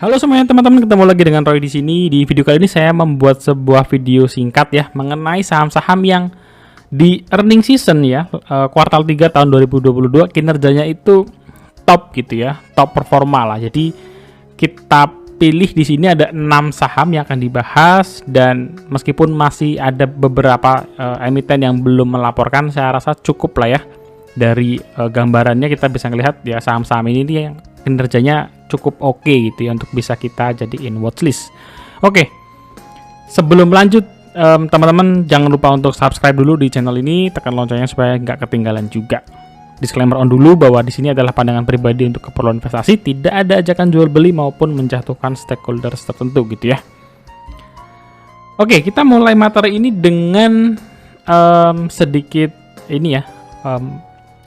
Halo semuanya teman-teman, ketemu lagi dengan Roy di sini. Di video kali ini saya membuat sebuah video singkat ya mengenai saham-saham yang di earning season ya, kuartal 3 tahun 2022 kinerjanya itu top gitu ya, top performa lah. Jadi kita pilih di sini ada 6 saham yang akan dibahas, dan meskipun masih ada beberapa emiten yang belum melaporkan, saya rasa cukup lah ya. Dari gambarannya kita bisa melihat ya saham-saham ini nih yang kinerjanya cukup oke gitu ya untuk bisa kita jadiin watchlist. Oke, sebelum lanjut teman-teman jangan lupa untuk subscribe dulu di channel ini, tekan loncengnya supaya nggak ketinggalan juga. Disclaimer on dulu bahwa di sini adalah pandangan pribadi untuk keperluan investasi, tidak ada ajakan jual beli maupun menjatuhkan stakeholders tertentu gitu ya. Oke, kita mulai materi ini dengan sedikit ini ya,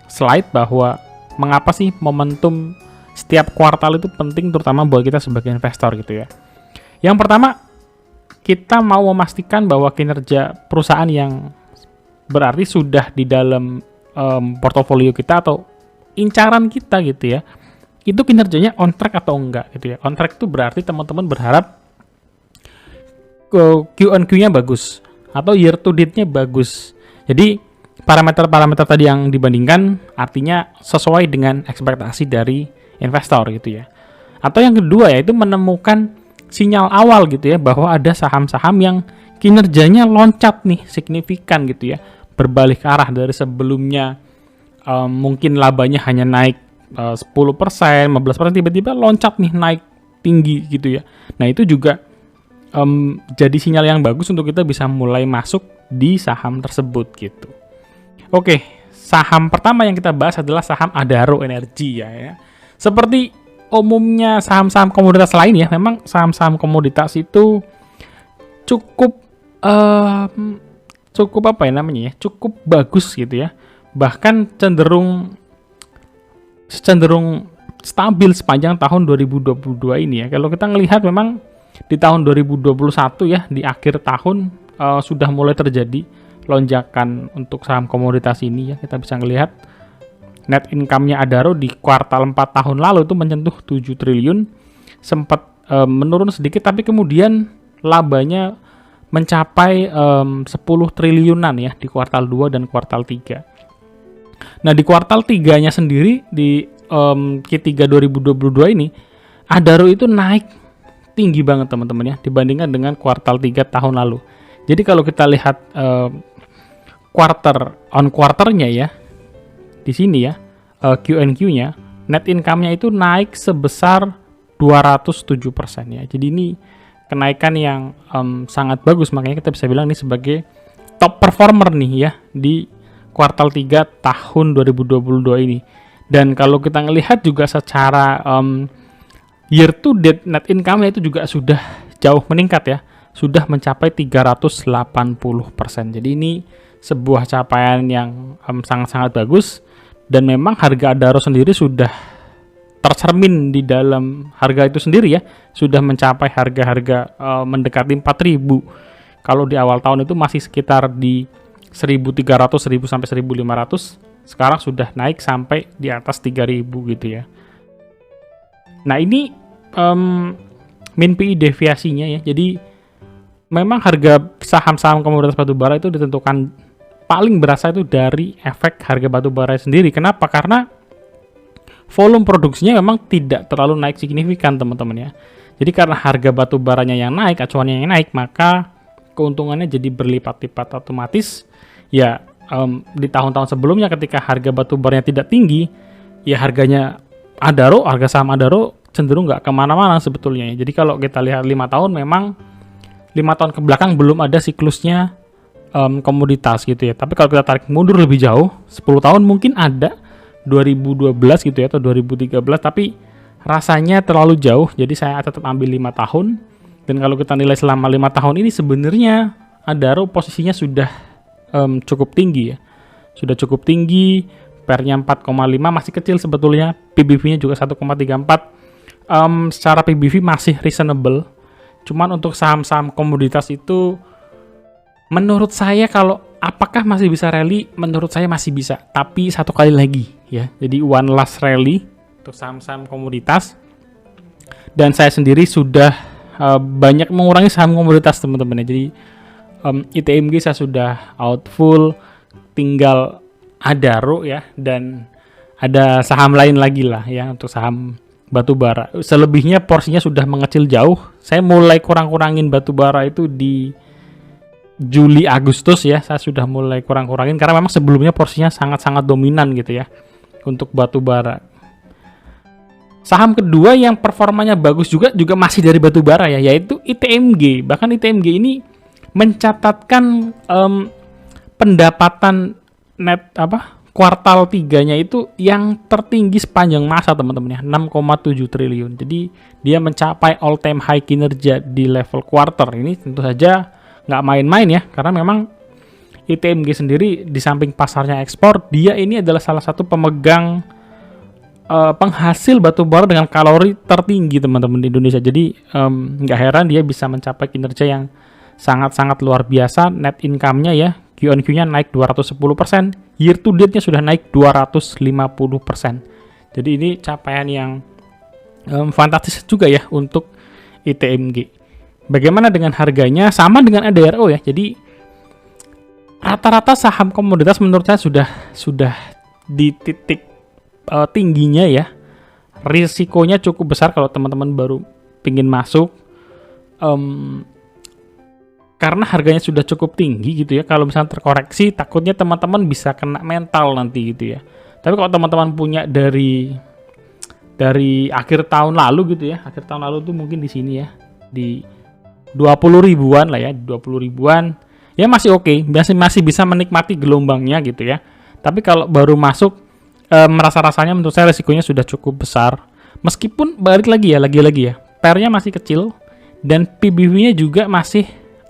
slide bahwa mengapa sih momentum setiap kuartal itu penting, terutama buat kita sebagai investor gitu ya. Yang pertama, kita mau memastikan bahwa kinerja perusahaan yang berarti sudah di dalam portofolio kita atau incaran kita gitu ya, itu kinerjanya on track atau enggak gitu ya. On track itu berarti teman-teman berharap Q-on-Q-nya bagus atau year to date-nya bagus. Jadi parameter-parameter tadi yang dibandingkan artinya sesuai dengan ekspektasi dari investor gitu ya. Atau yang kedua yaitu menemukan sinyal awal gitu ya, bahwa ada saham-saham yang kinerjanya loncat nih signifikan gitu ya, berbalik arah dari sebelumnya mungkin labanya hanya naik 10%, 15%, tiba-tiba loncat nih naik tinggi gitu ya. Nah itu juga jadi sinyal yang bagus untuk kita bisa mulai masuk di saham tersebut gitu. Oke, saham pertama yang kita bahas adalah saham Adaro Energi ya. Seperti umumnya saham-saham komoditas lain ya, memang saham-saham komoditas itu cukup apa ya namanya ya, cukup bagus gitu ya. Bahkan cenderung stabil sepanjang tahun 2022 ini ya. Kalau kita ngelihat memang di tahun 2021 ya, di akhir tahun sudah mulai terjadi lonjakan untuk saham komoditas ini ya. Kita bisa ngelihat net income-nya Adaro di kuartal 4 tahun lalu itu menyentuh 7 triliun, sempat menurun sedikit tapi kemudian labanya mencapai 10 triliunan ya di kuartal 2 dan kuartal 3. Nah, di kuartal 3-nya sendiri di Q3 2022 ini Adaro itu naik tinggi banget teman-teman ya dibandingkan dengan kuartal 3 tahun lalu. Jadi kalau kita lihat quarter on quarter-nya ya, di sini ya, Q&Q-nya, net income-nya itu naik sebesar 207% ya. Jadi ini kenaikan yang sangat bagus, makanya kita bisa bilang ini sebagai top performer nih ya di kuartal 3 tahun 2022 ini. Dan kalau kita ngelihat juga secara year to date net income-nya itu juga sudah jauh meningkat ya, sudah mencapai 380%. Jadi ini sebuah capaian yang sangat-sangat bagus. Dan memang harga Adaro sendiri sudah tercermin di dalam harga itu sendiri ya, sudah mencapai harga-harga mendekati 4.000. Kalau di awal tahun itu masih sekitar di 1.300, 1.000 sampai 1.500, sekarang sudah naik sampai di atas 3.000 gitu ya. Nah ini min PI deviasinya ya, jadi memang harga saham-saham komoditas batubara itu ditentukan paling berasa itu dari efek harga batu bara sendiri. Kenapa? Karena volume produksinya memang tidak terlalu naik signifikan teman-teman ya. Jadi karena harga batu baranya yang naik, acuannya yang naik, maka keuntungannya jadi berlipat-lipat otomatis. Ya di tahun-tahun sebelumnya ketika harga batu baranya tidak tinggi, ya harga saham Adaro cenderung nggak kemana-mana sebetulnya. Jadi kalau kita lihat 5 tahun, memang 5 tahun ke belakang belum ada siklusnya komoditas gitu ya. Tapi kalau kita tarik mundur lebih jauh, 10 tahun mungkin ada 2012 gitu ya atau 2013, tapi rasanya terlalu jauh. Jadi saya tetap ambil 5 tahun. Dan kalau kita nilai selama 5 tahun ini sebenarnya Adaro posisinya sudah cukup tinggi ya. Sudah cukup tinggi, PER-nya 4,5, masih kecil sebetulnya. PBV-nya juga 1,34. Secara PBV masih reasonable. Cuman untuk saham-saham komoditas itu menurut saya kalau apakah masih bisa rally? Menurut saya masih bisa, tapi satu kali lagi ya. Jadi one last rally untuk saham-saham komoditas. Dan saya sendiri sudah banyak mengurangi saham komoditas teman-teman ya. Jadi ITMG saya sudah out full, tinggal Adaro ya, dan ada saham lain lagi lah ya untuk saham batu bara. Selebihnya porsinya sudah mengecil jauh. Saya mulai kurang-kurangin batu bara itu di Juli Agustus ya. Saya sudah mulai kurang-kurangin karena memang sebelumnya porsinya sangat-sangat dominan gitu ya untuk batu bara. Saham kedua yang performanya bagus juga masih dari batu bara ya, yaitu ITMG. Bahkan ITMG ini mencatatkan pendapatan net kuartal 3-nya itu yang tertinggi sepanjang masa teman-teman ya, 6,7 triliun. Jadi dia mencapai all time high kinerja di level quarter. Ini tentu saja nggak main-main ya, karena memang ITMG sendiri di samping pasarnya ekspor, dia ini adalah salah satu pemegang penghasil batu bara dengan kalori tertinggi teman-teman di Indonesia. Jadi nggak heran dia bisa mencapai kinerja yang sangat-sangat luar biasa. Net income-nya ya, Q-on-Q-nya naik 210%, year to date-nya sudah naik 250%. Jadi ini capaian yang fantastis juga ya untuk ITMG. Bagaimana dengan harganya? Sama dengan ADRO ya. Jadi rata-rata saham komoditas menurut saya sudah di titik tingginya ya. Risikonya cukup besar kalau teman-teman baru pingin masuk. Karena harganya sudah cukup tinggi gitu ya. Kalau misalnya terkoreksi, takutnya teman-teman bisa kena mental nanti gitu ya. Tapi kalau teman-teman punya dari akhir tahun lalu gitu ya, akhir tahun lalu tuh mungkin di sini ya, di 20 ribuan lah ya, 20 ribuan ya masih oke, masih bisa menikmati gelombangnya gitu ya. Tapi kalau baru masuk, merasa-rasanya menurut saya resikonya sudah cukup besar. Meskipun balik lagi ya, PER-nya masih kecil dan PBV-nya juga masih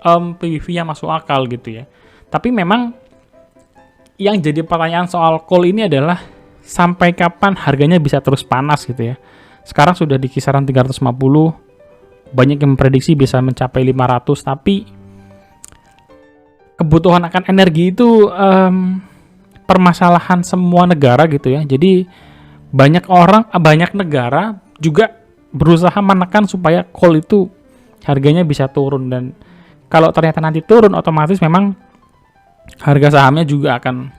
PBV yang masuk akal gitu ya. Tapi memang yang jadi pertanyaan soal coal ini adalah sampai kapan harganya bisa terus panas gitu ya. Sekarang sudah di kisaran 350, banyak yang memprediksi bisa mencapai 500, tapi kebutuhan akan energi itu permasalahan semua negara gitu ya. Jadi banyak negara juga berusaha menekan supaya coal itu harganya bisa turun, dan kalau ternyata nanti turun, otomatis memang harga sahamnya juga akan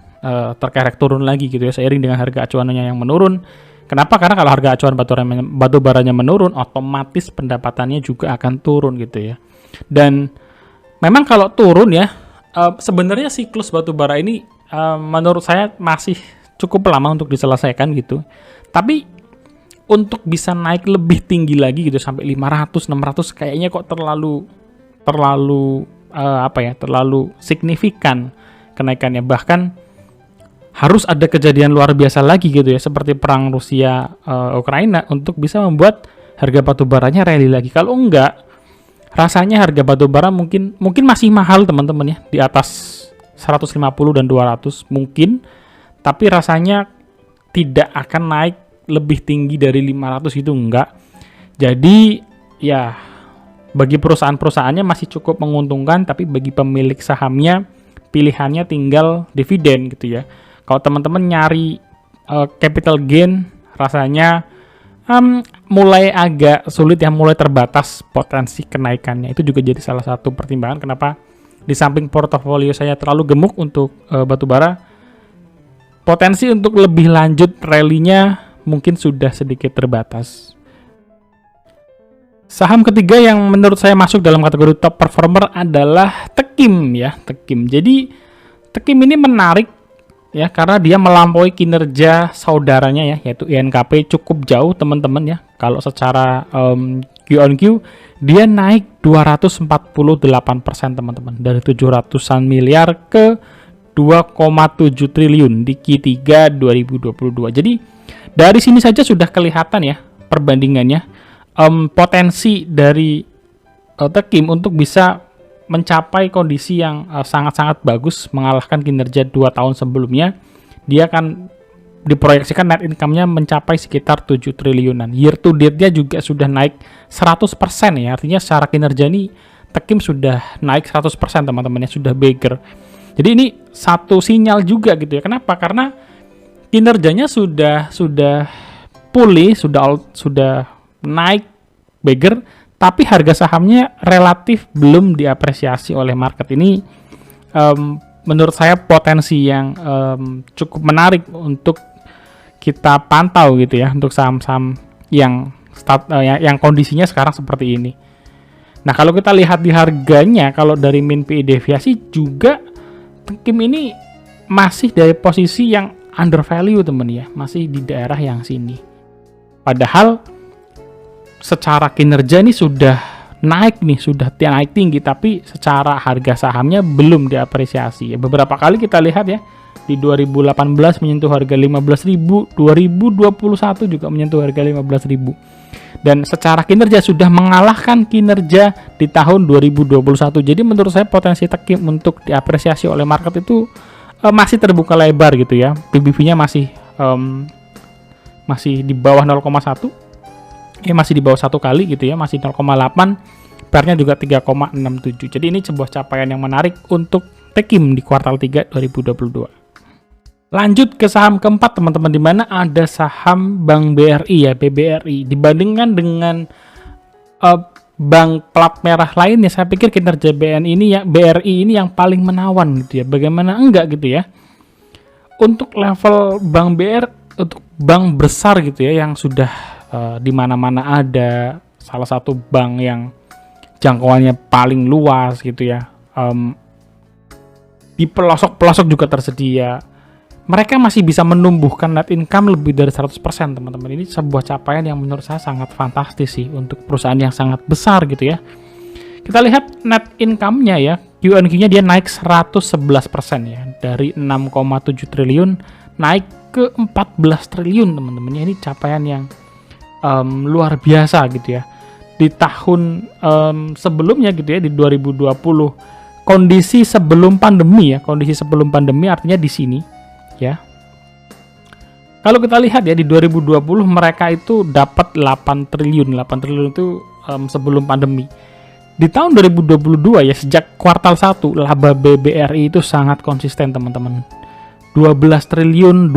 terkerek turun lagi gitu ya, seiring dengan harga acuannya yang menurun. Kenapa? Karena kalau harga acuan batu baranya menurun, otomatis pendapatannya juga akan turun gitu ya. Dan memang kalau turun ya, sebenarnya siklus batu bara ini menurut saya masih cukup lama untuk diselesaikan gitu. Tapi untuk bisa naik lebih tinggi lagi gitu sampai 500, 600 kayaknya kok terlalu signifikan kenaikannya. Bahkan harus ada kejadian luar biasa lagi gitu ya, seperti perang Rusia Ukraina untuk bisa membuat harga batu baranya rally lagi. Kalau enggak, rasanya harga batu bara mungkin masih mahal teman-teman ya, di atas 150 dan 200 mungkin, tapi rasanya tidak akan naik lebih tinggi dari 500 itu enggak. Jadi ya bagi perusahaan-perusahaannya masih cukup menguntungkan, tapi bagi pemilik sahamnya pilihannya tinggal dividen gitu ya. Kalau teman-teman nyari capital gain, rasanya mulai agak sulit ya, mulai terbatas potensi kenaikannya. Itu juga jadi salah satu pertimbangan kenapa di samping portofolio saya terlalu gemuk untuk batubara, potensi untuk lebih lanjut rally-nya mungkin sudah sedikit terbatas. Saham ketiga yang menurut saya masuk dalam kategori top performer adalah Tekim ya, Tekim. Jadi Tekim ini menarik ya karena dia melampaui kinerja saudaranya ya, yaitu INKP cukup jauh teman-teman ya. Kalau secara Q-on-Q dia naik 248% teman-teman, dari 700-an miliar ke 2,7 triliun di Q3 2022. Jadi dari sini saja sudah kelihatan ya perbandingannya, potensi dari Tekim untuk bisa mencapai kondisi yang sangat-sangat bagus, mengalahkan kinerja 2 tahun sebelumnya. Dia akan diproyeksikan net income-nya mencapai sekitar 7 triliunan. Year to date-nya juga sudah naik 100% ya. Artinya secara kinerja ini Tekim sudah naik 100% teman-teman ya, sudah bigger. Jadi ini satu sinyal juga gitu ya. Kenapa? Karena kinerjanya sudah pulih, sudah naik beggar, tapi harga sahamnya relatif belum diapresiasi oleh market. Ini menurut saya potensi yang cukup menarik untuk kita pantau gitu ya, untuk saham-saham yang kondisinya sekarang seperti ini. Nah, kalau kita lihat di harganya, kalau dari min PE deviasi juga Tekim ini masih dari posisi yang under value teman ya, masih di daerah yang sini. Padahal secara kinerja ini sudah naik nih, sudah naik tinggi, tapi secara harga sahamnya belum diapresiasi. Beberapa kali kita lihat ya, di 2018 menyentuh harga 15.000, 2021 juga menyentuh harga 15.000. Dan secara kinerja sudah mengalahkan kinerja di tahun 2021. Jadi menurut saya potensi Tekim untuk diapresiasi oleh market itu masih terbuka lebar gitu ya. PBV-nya masih di bawah 0,1. Masih di bawah 1 kali gitu ya, masih 0,8. PER-nya juga 3,67. Jadi ini sebuah capaian yang menarik untuk Tekim di kuartal 3 2022. Lanjut ke saham keempat teman-teman, di mana ada saham Bank BRI ya, BBRI. Dibandingkan dengan bank plat merah lainnya, saya pikir kinerja BRI ini yang paling menawan gitu ya. Bagaimana enggak gitu ya? Untuk level bank BRI, untuk bank besar gitu ya, yang sudah di mana-mana ada, salah satu bank yang jangkauannya paling luas gitu ya. Di pelosok-pelosok juga tersedia. Mereka masih bisa menumbuhkan net income lebih dari 100% teman-teman. Ini sebuah capaian yang menurut saya sangat fantastis sih untuk perusahaan yang sangat besar gitu ya. Kita lihat net income-nya ya, Q&Q-nya dia naik 111% ya, dari 6,7 triliun naik ke 14 triliun teman-teman. Ini capaian yang luar biasa gitu ya. Di tahun sebelumnya gitu ya, di 2020, kondisi sebelum pandemi artinya di sini ya. Kalau kita lihat ya, di 2020 mereka itu dapat 8 triliun itu sebelum pandemi. Di tahun 2022 ya, sejak kuartal 1 laba BBRI itu sangat konsisten teman-teman. 12 triliun,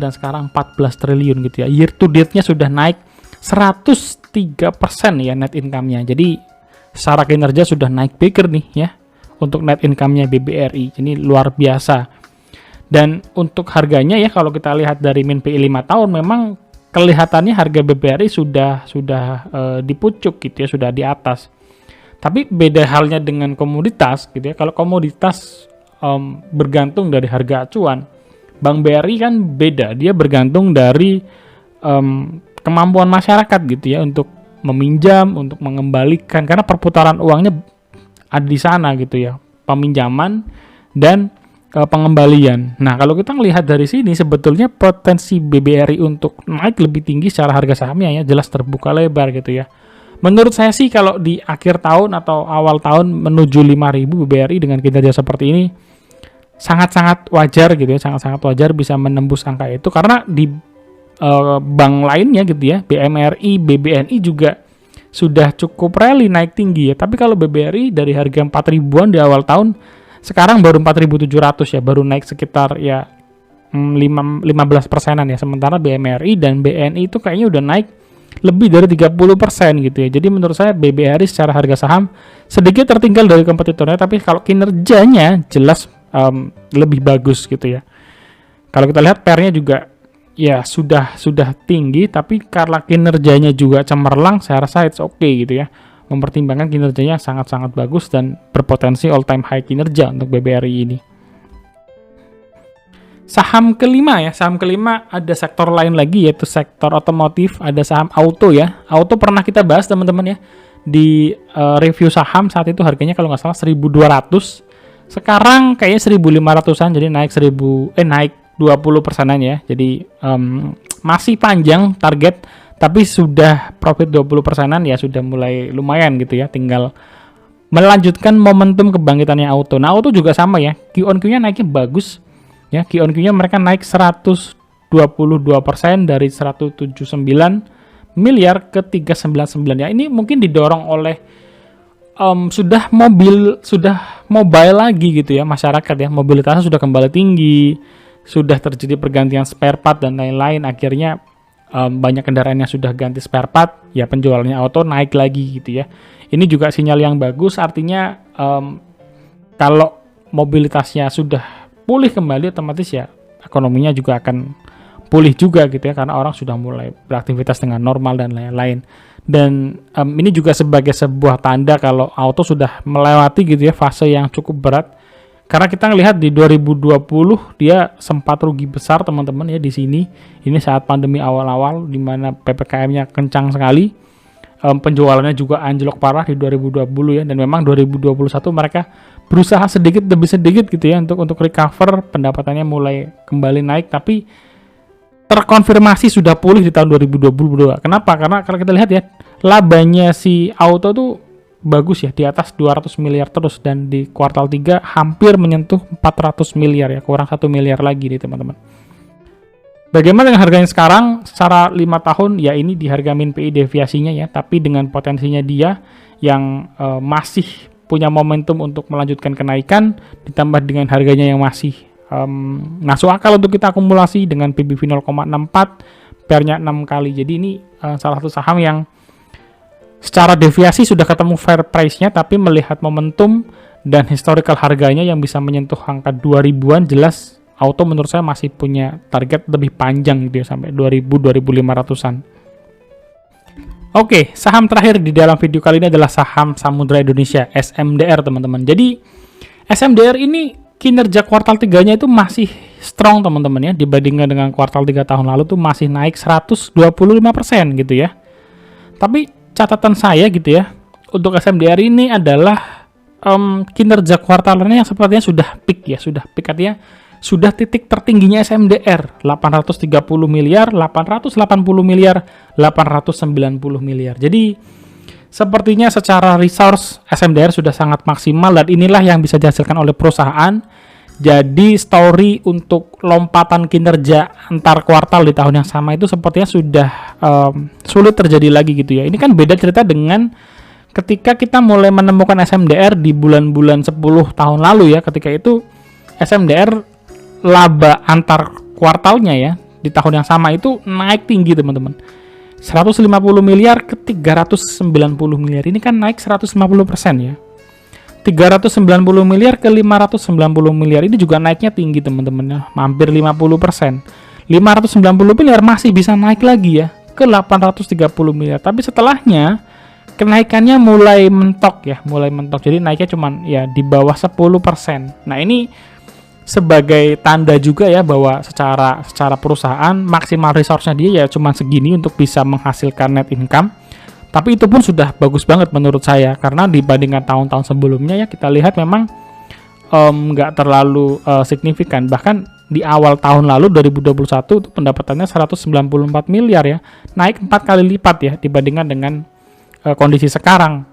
dan sekarang 14 triliun gitu ya. Year to date-nya sudah naik 103% ya net income-nya. Jadi secara kinerja sudah naik bigger nih ya untuk net income-nya BBRI. Ini luar biasa. Dan untuk harganya ya, kalau kita lihat dari min PI 5 tahun, memang kelihatannya harga BBRI sudah di pucuk gitu ya, sudah di atas. Tapi beda halnya dengan komoditas gitu ya. Kalau komoditas bergantung dari harga acuan, Bank BRI kan beda. Dia bergantung dari kemampuan masyarakat gitu ya untuk meminjam, untuk mengembalikan, karena perputaran uangnya ada di sana gitu ya, peminjaman dan pengembalian. Nah, kalau kita melihat dari sini, sebetulnya potensi BBRI untuk naik lebih tinggi secara harga sahamnya ya jelas terbuka lebar gitu ya. Menurut saya sih kalau di akhir tahun atau awal tahun menuju 5.000 BBRI dengan kinerja seperti ini sangat-sangat wajar gitu ya, sangat-sangat wajar bisa menembus angka itu, karena di bank lainnya gitu ya, BMRI, BBNI juga sudah cukup rally naik tinggi ya. Tapi kalau BBRI dari harga 4.000-an di awal tahun, sekarang baru 4.700 ya, baru naik sekitar ya 15%-an ya. Sementara BMRI dan BNI itu kayaknya udah naik lebih dari 30% gitu ya. Jadi menurut saya BBRI secara harga saham sedikit tertinggal dari kompetitornya, tapi kalau kinerjanya jelas lebih bagus gitu ya. Kalau kita lihat PER-nya juga ya sudah tinggi, tapi karena kinerjanya juga cemerlang, saya rasa it's okay gitu ya. Mempertimbangkan kinerjanya sangat-sangat bagus dan berpotensi all time high kinerja untuk BBRI ini. Saham kelima ada sektor lain lagi, yaitu sektor otomotif. Ada saham auto ya. Auto pernah kita bahas teman-teman ya di review saham. Saat itu harganya kalau nggak salah 1.200, sekarang kayaknya 1.500-an, jadi naik 20%-an ya. Jadi masih panjang target, tapi sudah profit 20%-an ya, sudah mulai lumayan gitu ya, tinggal melanjutkan momentum kebangkitannya auto. Nah, auto juga sama ya, Q-on-Q-nya naiknya bagus ya, Q-on-Q-nya mereka naik 122% dari 179 miliar ke 399 ya. Ini mungkin didorong oleh sudah mobile lagi gitu ya masyarakat ya, mobilitasnya sudah kembali tinggi, sudah terjadi pergantian spare part dan lain-lain, akhirnya banyak kendaraan yang sudah ganti spare part. ya penjualannya auto naik lagi gitu ya. Ini juga sinyal yang bagus, artinya kalau mobilitasnya sudah pulih kembali, otomatis ya ekonominya juga akan pulih juga gitu ya, karena orang sudah mulai beraktivitas dengan normal dan lain-lain. Dan ini juga sebagai sebuah tanda kalau auto sudah melewati gitu ya fase yang cukup berat. Karena kita ngelihat di 2020 dia sempat rugi besar teman-teman ya di sini. Ini saat pandemi awal-awal di mana PPKM-nya kencang sekali. Penjualannya juga anjlok parah di 2020 ya, dan memang 2021 mereka berusaha sedikit demi sedikit gitu ya untuk recover, pendapatannya mulai kembali naik, tapi terkonfirmasi sudah pulih di tahun 2022. Kenapa? Karena kalau kita lihat ya, labanya si auto tuh bagus ya, di atas 200 miliar terus, dan di kuartal 3 hampir menyentuh 400 miliar ya, kurang 1 miliar lagi nih teman-teman. Bagaimana dengan harganya sekarang? Secara 5 tahun ya ini di harga min PI deviasinya ya, tapi dengan potensinya dia yang masih punya momentum untuk melanjutkan kenaikan, ditambah dengan harganya yang masih masuk akal untuk kita akumulasi dengan PBV 0,64, PER-nya 6 kali. Jadi ini salah satu saham yang secara deviasi sudah ketemu fair price-nya, tapi melihat momentum dan historical harganya yang bisa menyentuh angka 2000-an, jelas auto menurut saya masih punya target lebih panjang gitu ya, sampai 2000-2500-an. Oke, saham terakhir di dalam video kali ini adalah saham Samudra Indonesia, SMDR teman-teman. Jadi SMDR ini kinerja kuartal 3-nya itu masih strong teman-teman ya, dibandingkan dengan kuartal 3 tahun lalu tuh masih naik 125% gitu ya. Tapi catatan saya gitu ya, untuk SMDR ini adalah kinerja kuartalnya yang sepertinya sudah peak ya, artinya sudah titik tertingginya SMDR, 830 miliar, 880 miliar, 890 miliar. Jadi sepertinya secara resource SMDR sudah sangat maksimal, dan inilah yang bisa dihasilkan oleh perusahaan. Jadi story untuk lompatan kinerja antar kuartal di tahun yang sama itu sepertinya sudah sulit terjadi lagi gitu ya. Ini kan beda cerita dengan ketika kita mulai menemukan SMDR di bulan-bulan 10 tahun lalu ya. Ketika itu SMDR laba antar kuartalnya ya di tahun yang sama itu naik tinggi teman-teman, 150 miliar ke 390 miliar. Ini kan naik 150% ya. 390 miliar ke 590 miliar ini juga naiknya tinggi teman-teman ya, hampir 50%. 590 miliar masih bisa naik lagi ya ke 830 miliar, tapi setelahnya kenaikannya mulai mentok. Jadi naiknya cuman ya di bawah 10%. Nah, ini sebagai tanda juga ya bahwa secara perusahaan maksimal resource-nya dia ya cuma segini untuk bisa menghasilkan net income. Tapi itu pun sudah bagus banget menurut saya, karena dibandingkan tahun-tahun sebelumnya ya kita lihat memang nggak terlalu signifikan. Bahkan di awal tahun lalu 2021 itu pendapatannya 194 miliar ya, naik 4 kali lipat ya dibandingkan dengan kondisi sekarang.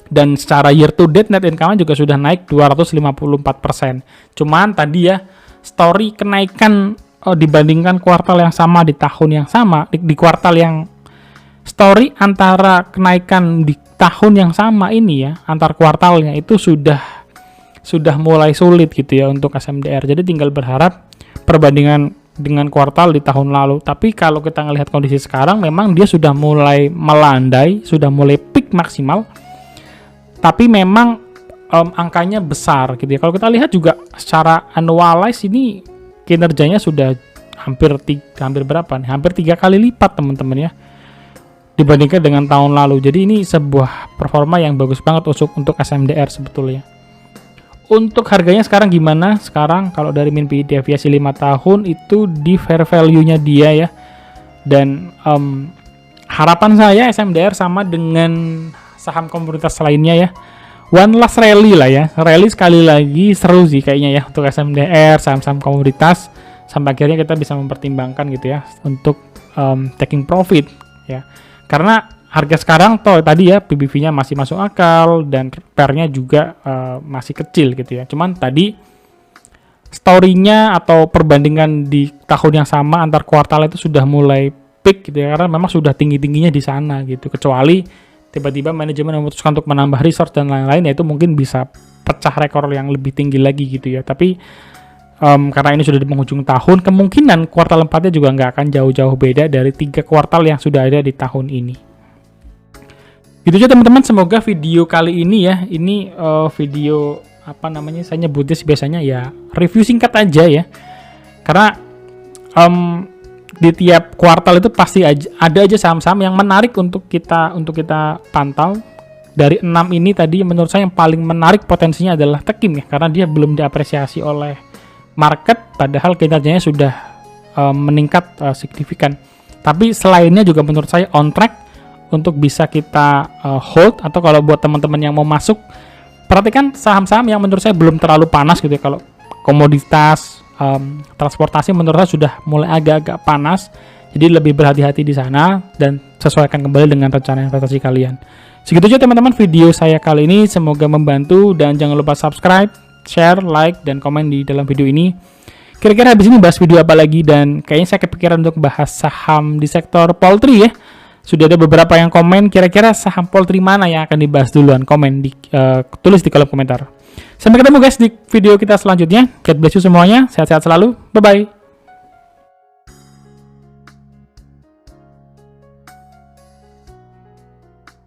Dan secara year to date net income juga sudah naik 254%. Cuman tadi ya story kenaikan dibandingkan kuartal yang sama di tahun yang sama, di kuartal yang story antara kenaikan di tahun yang sama ini ya antar kuartalnya itu sudah mulai sulit gitu ya untuk SMDR. Jadi tinggal berharap perbandingan dengan kuartal di tahun lalu. Tapi kalau kita ngelihat kondisi sekarang memang dia sudah mulai melandai, sudah mulai peak maksimal. Tapi memang angkanya besar gitu ya. Kalau kita lihat juga secara annualize ini kinerjanya sudah hampir berapa nih? Hampir 3 kali lipat teman-teman ya dibandingkan dengan tahun lalu. Jadi ini sebuah performa yang bagus banget untuk SMDR sebetulnya. Untuk harganya sekarang gimana? Sekarang kalau dari min PI deviasi 5 tahun itu di fair value-nya dia ya. Dan harapan saya SMDR sama dengan saham komoditas lainnya ya, one last rally lah ya, rally sekali lagi seru sih kayaknya ya untuk SMDR, saham-saham komoditas, sampai akhirnya kita bisa mempertimbangkan gitu ya untuk taking profit ya, karena harga sekarang toh tadi ya PBV-nya masih masuk akal dan PER-nya juga masih kecil gitu ya. Cuman tadi story-nya atau perbandingan di tahun yang sama antar kuartal itu sudah mulai peak gitu ya, karena memang sudah tinggi-tingginya di sana gitu. Kecuali tiba-tiba manajemen memutuskan untuk menambah resource dan lain-lain, ya itu mungkin bisa pecah rekor yang lebih tinggi lagi gitu ya. Tapi karena ini sudah di penghujung tahun, kemungkinan kuartal 4-nya juga nggak akan jauh-jauh beda dari 3 kuartal yang sudah ada di tahun ini. Gitu aja teman-teman, semoga video kali ini ya, ini video apa namanya, saya nyebutnya sih biasanya ya review singkat aja ya. Karena di tiap kuartal itu pasti ada aja saham-saham yang menarik untuk kita pantau. Dari 6 ini tadi menurut saya yang paling menarik potensinya adalah Tekim ya, karena dia belum diapresiasi oleh market padahal kinerjanya sudah meningkat signifikan. Tapi selainnya juga menurut saya on track untuk bisa kita hold, atau kalau buat teman-teman yang mau masuk, perhatikan saham-saham yang menurut saya belum terlalu panas gitu ya. Kalau komoditas, transportasi menurut saya sudah mulai agak-agak panas, jadi lebih berhati-hati di sana dan sesuaikan kembali dengan rencana investasi kalian. Segitu aja teman-teman video saya kali ini, semoga membantu dan jangan lupa subscribe, share, like, dan komen di dalam video ini. Kira-kira habis ini bahas video apa lagi, dan kayaknya saya kepikiran untuk bahas saham di sektor poultry ya. Sudah ada beberapa yang komen, kira-kira saham poultry mana yang akan dibahas duluan, komen tulis di kolom komentar. Sampai ketemu guys di video kita selanjutnya. God bless you semuanya, sehat-sehat selalu, bye-bye.